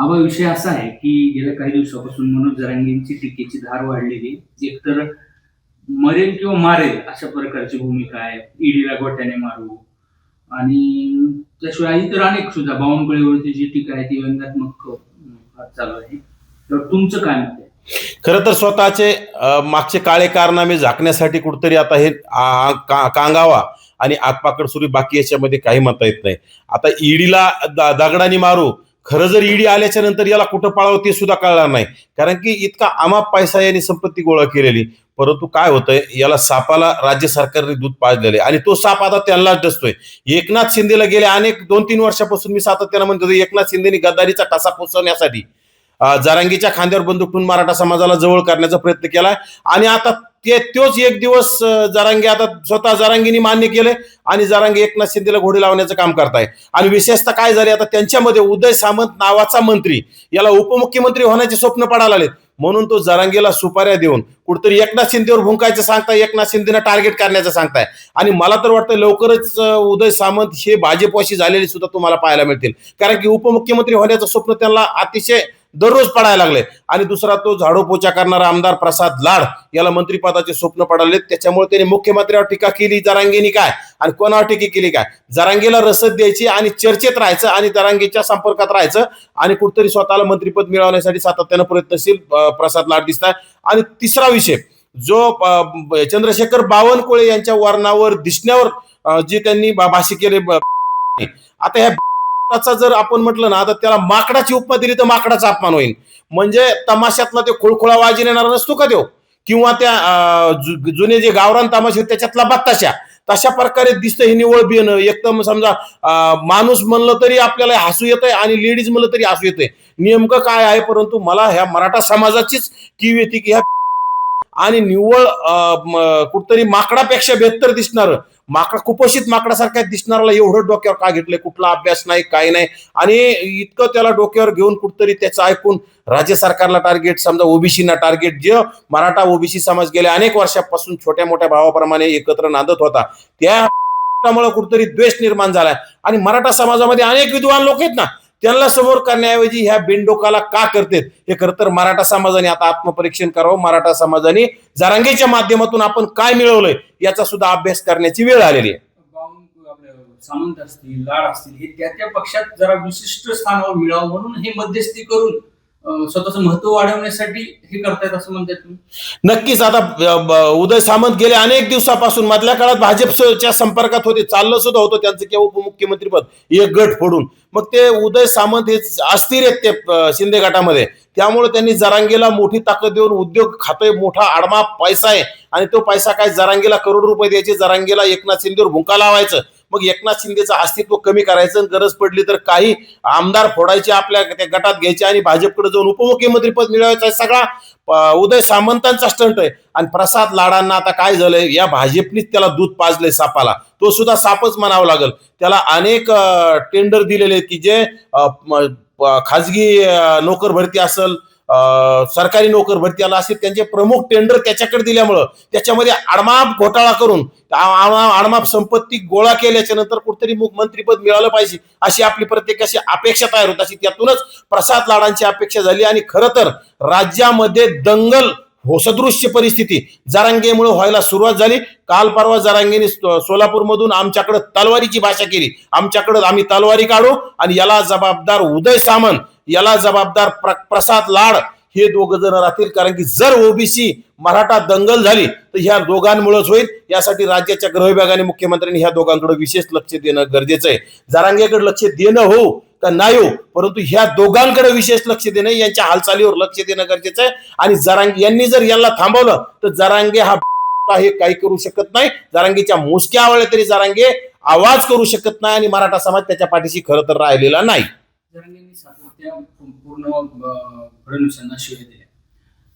हा विषय असा आहे की गेल्या काही दिवसापासून मनोज जरांगेंची टीकेची धार वाढलेली. एकतर मरेल किंवा मारेल अशा प्रकारची भूमिका आहे. ईडीला गोट्याने मारू आणि त्याशिवाय इतर अनेक सुद्धा बावनकुळेवरती जी टीका आहे ती व्यंगात्मक चालू आहे. तर तुमचं काय मत आहे? खरं तर स्वतःचे मागचे काळे कारनामे झाकण्यासाठी कुठतरी आता हे कांगावा आणि आगपाकड सुरू, बाकी याच्यामध्ये काही म्हणता येत नाही. आता ईडीला दगडाने मारू, खरं जर ईडी आल्याच्या नंतर याला कुठं पाळावं ते सुद्धा कळणार नाही, कारण की इतका अमाप पैसा यांनी संपत्ती गोळा केलेली. परंतु काय होतंय, याला सापाला राज्य सरकारने दूध पाजलेले आणि तो साप आता त्यांनाच डसतोय. एकनाथ शिंदेला गेल्या अनेक 2-3 वर्षापासून मी सातत्यानं म्हणतो, एकनाथ शिंदेनी गद्दारीचा ठसा पुसवण्यासाठी जरांगीच्या खांद्यावर बंदूक ठेवून मराठा समाजाला जवळ करण्याचा प्रयत्न केलाय. आणि आता तोच एक दिवस जरांगे आता स्वतः जरांगीनी मान्य केलंय आणि जरांगे एकनाथ शिंदेला घोडे लावण्याचं काम करताय. आणि विशेषतः काय झाले, आता त्यांच्यामध्ये उदय सामंत नावाचा मंत्री, याला उपमुख्यमंत्री होण्याचे स्वप्न पडायला आलेत. म्हणून तो जरांगेला सुपाऱ्या देऊन कुठतरी एकनाथ शिंदेवर भुंकायचं सांगताय, एकनाथ शिंदेना टार्गेट करण्याचं सांगताय. आणि मला तर वाटतं लवकरच उदय सामंत हे भाजपवाशी झालेले सुद्धा तुम्हाला पाहायला मिळतील, कारण की उपमुख्यमंत्री होण्याचं स्वप्न त्यांना अतिशय दररोज पडायला लागले. आणि दुसरा तो झाडू पोचा करणारा आमदार प्रसाद लाड, याला मंत्रिपदाचे स्वप्न पडाले. त्याच्यामुळे त्यांनी मुख्यमंत्र्यावर टीका केली जरांगेनी काय आणि कोणावर टीका केली काय. जरांगेला रसद द्यायची आणि चर्चेत राहायचं आणि जरांगेच्या संपर्कात राहायचं आणि कुठतरी स्वतःला मंत्रिपद मिळवण्यासाठी सातत्यानं प्रयत्नशील प्रसाद लाड दिसतात. आणि तिसरा विषय जो चंद्रशेखर बावनकुळे यांच्या वर्णावर दिसण्यावर जे त्यांनी भाष्य केले, आता ह्या जर आपण म्हटलं ना, तर त्याला माकडाची उपमा दिली तर माकडाचा अपमान होईल. म्हणजे तमाशातला ते खुळखुळा वाजून येणार नसतो का तो, किंवा त्या जुने जे गावरान तमाशे त्याच्यातला बत्ताशा, तशा प्रकारे दिसतं हे निवळ बियणं. एकदम समजा माणूस म्हणलं तरी आपल्याला हसू येतंय आणि लेडीज म्हणलं तरी हसू येतंय. नेमकं काय आहे, परंतु मला ह्या मराठा समाजाचीच कीव येते की ह्या आणि निव्वळ कुठतरी माकडापेक्षा बेहतर दिसणार, माकड कुपोषित माकडासारख्या दिसणाऱ्याला एवढं डोक्यावर का घेतलंय, कुठला अभ्यास नाही, काही नाही. आणि इतकं त्याला डोक्यावर घेऊन कुठतरी त्याचं ऐकून राज्य सरकारला टार्गेट, समजा ओबीसीना टार्गेट, जे मराठा ओबीसी समाज गेल्या अनेक वर्षापासून छोट्या मोठ्या भावाप्रमाणे एकत्र नांदत होता, त्यामुळे कुठतरी द्वेष निर्माण झालाय. आणि मराठा समाजामध्ये अनेक विद्वान लोक आहेत ना, त्यांना समोर करण्याऐवजी ह्या बिनडोकाला का करतात, हे खरं तर मराठा समाजाने आता आत्मपरीक्षण करावं. मराठा समाजाने जरांगेच्या माध्यमातून आपण काय मिळवलंय याचा सुद्धा अभ्यास करण्याची वेळ आलेली आहे. सामंत असतील, लाड असतील, हे त्या पक्षात जरा विशिष्ट स्थानावर मिळावं म्हणून हे मध्यस्थी करून स्वतःचं महत्व वाढवण्यासाठी हे करतायत असं म्हणतात तुम्ही? नक्कीच. आता उदय सामंत गेल्या अनेक दिवसापासून मधल्या काळात भाजपच्या संपर्कात होते, चाललं सुद्धा होतं त्यांचं किंवा उपमुख्यमंत्रीपद एक गट फोडून. मग ते उदय सामंत हे अस्थिर आहेत ते शिंदे गटामध्ये, त्यामुळे त्यांनी जरांगेला मोठी ताकद देऊन उद्योग खातोय, मोठा आडमा पैसा आहे आणि तो पैसा काय, जरांगेला करोड रुपये द्यायचे, जरांगेला एकनाथ शिंदेवर भुंका लावायचं, मग एकनाथ शिंदेचं अस्तित्व कमी करायचं, गरज पडली तर काही आमदार फोडायचे, आपल्या त्या गटात घ्यायचे आणि भाजपकडे जाऊन उपमुख्यमंत्री पद मिळवायचं, सगळा उदय सामंतांचा स्टंट आहे. आणि प्रसाद लाडांना आता काय झालंय, या भाजपनीच त्याला दूध पाजलंय सापाला, तो सुद्धा सापच म्हणावं लागेल. त्याला अनेक टेंडर दिलेले आहेत की जे खाजगी नोकर भरती असेल, सरकारी नोकर भरती आला असेल, त्यांचे प्रमुख टेंडर त्याच्याकडे दिल्यामुळं त्याच्यामध्ये आडमाप घोटाळा करून आडमाप संपत्ती गोळा केल्याच्या नंतर कुठतरी मंत्रीपद मिळालं पाहिजे अशी आपली प्रत्येकाची अपेक्षा तयार होत अशी, त्यातूनच प्रसाद लाडांची अपेक्षा झाली. आणि खरं तर राज्यामध्ये दंगल सदृश्य परिस्थिती जरांगेमुळे व्हायला सुरुवात झाली. काल परवा जरांगेने सोलापूरमधून आमच्याकडे तलवारीची भाषा केली, आमच्याकडे आम्ही तलवारी काढू आणि याला जबाबदार उदय सामंत, याला जबाबदार प्रसाद लाड, हे दोघ जण राहतील. कारण की जर ओबीसी मराठा दंगल झाली तर ह्या दोघांमुळेच होईल. यासाठी राज्याच्या गृह विभागाने मुख्यमंत्र्यांनी ह्या दोघांकडे विशेष लक्ष देणं गरजेचं आहे. जरांगेकडे लक्ष देणं हो का नाही हो, परंतु ह्या दोघांकडे विशेष लक्ष देणं, यांच्या हालचालीवर लक्ष देणं गरजेचं आहे. आणि जरांगे यांनी जर याला थांबवलं तर जरांगे हा हे काही करू शकत नाही. जरांगेच्या मुसक्या आवळल्या तरी जरांगे आवाज करू शकत नाही आणि मराठा समाज त्याच्या पाठीशी खरं तर राहिलेला नाही. जरांगेंनी सातत्या पूर्ण फडणवीसांना शिव्या दिल्या.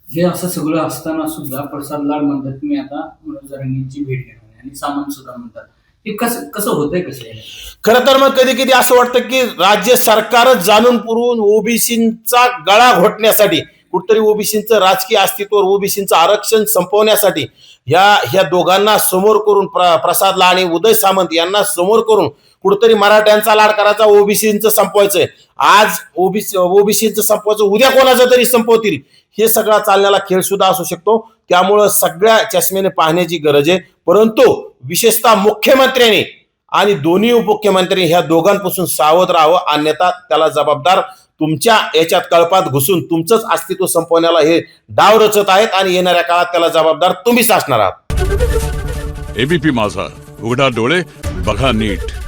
हे असं सगळं असताना सुद्धा प्रसाद लाड म्हणतात मी आता मनोज जरांगेंची भेट घेणार आणि सामंत सुद्धा म्हणतात. हे कसं होतंय, कसं आहे? खरं तर मग कधी कधी असं वाटतं की राज्य सरकारच जाणून पुरवून ओबीसींचा गळा घोटण्यासाठी, कुठतरी ओबीसींचं राजकीय अस्तित्व, ओबीसींचं आरक्षण संपवण्यासाठी ह्या दोघांना समोर करून प्रसाद लाड आणि उदय सामंत यांना समोर करून कुठेतरी मराठ्यांचा लाड करायचा, ओबीसीचं संपवायचंय. आज ओबीसीचं संपवायचं, उद्या कोणाचं तरी संपवतील. हे सगळा चालण्याला खेळ सुद्धा असू शकतो. त्यामुळं सगळ्या चष्मेने पाहण्याची गरज आहे. परंतु विशेषतः मुख्यमंत्र्यांनी आणि दोन्ही उपमुख्यमंत्र्यांनी ह्या दोघांपासून सावध राहावं, अन्यथा त्याला जबाबदार तुमच्या याच्यात कळपात घुसून तुमचंच अस्तित्व संपवण्याला हे डाव रचत आहेत आणि येणाऱ्या काळात त्याला जबाबदार तुम्हीच असणार आहात. एबीपी माझा, उघडा डोळे बघा नीट.